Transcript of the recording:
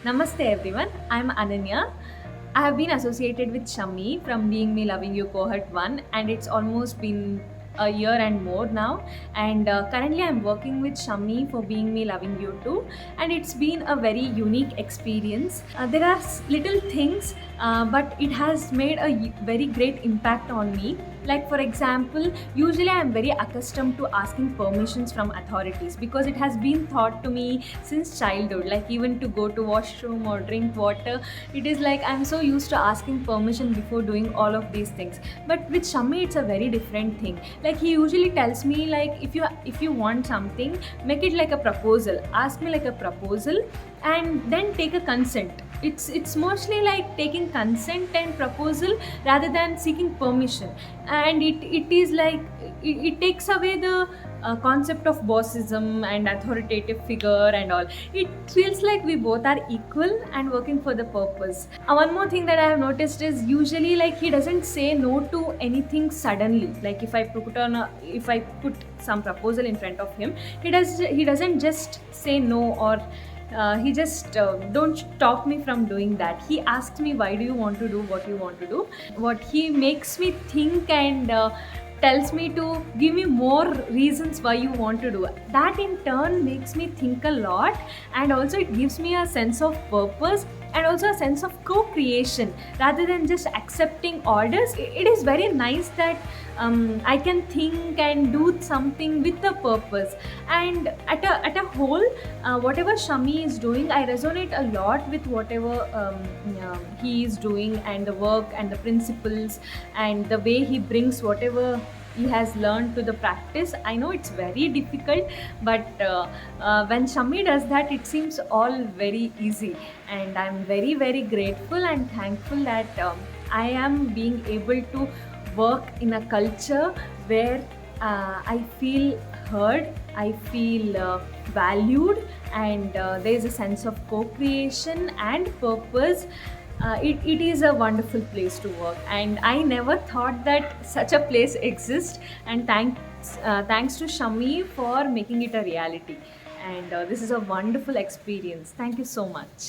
Namaste everyone, I'm Ananya. I have been associated with Shami from Being Me Loving You Cohort 1, and it's almost been a year and more now. And currently, I'm working with Shami for Being Me Loving You too, and it's been a very unique experience. There are little things, but it has made a very great impact on me. Like, for example, usually I'm very accustomed to asking permissions from authorities because it has been taught to me since childhood. Like, even to go to washroom or drink water, it is like I'm so used to asking permission before doing all of these things. But with Shami, it's a very different thing. Like, he usually tells me, like, if you want something, make it like a proposal. Ask me like a proposal, and then take a consent. It's mostly like taking consent and proposal rather than seeking permission. And it is like it takes away the concept of bossism and authoritative figure and all. It feels like we both are equal and working for the purpose. One more thing that I have noticed is usually like he doesn't say no to anything suddenly. Like if I put some proposal in front of him, he doesn't just say no, or he just don't stop me from doing that. He asks me, why do you want to do what you want to do? What he makes me think, and tells me to give me more reasons why you want to do. That in turn makes me think a lot, and also it gives me a sense of purpose and also a sense of co-creation rather than just accepting orders. It is very nice that I can think and do something with a purpose. And at a whole, whatever Shami is doing, I resonate a lot with whatever he is doing, and the work and the principles and the way he brings whatever he has learned to the practice. I know it's very difficult, but when Shami does that, it seems all very easy. And I'm very, very grateful and thankful that I am being able to work in a culture where I feel heard, I feel valued, and there is a sense of co creation and purpose. It is a wonderful place to work, and I never thought that such a place exists. And thanks to Shami for making it a reality. And this is a wonderful experience. Thank you so much.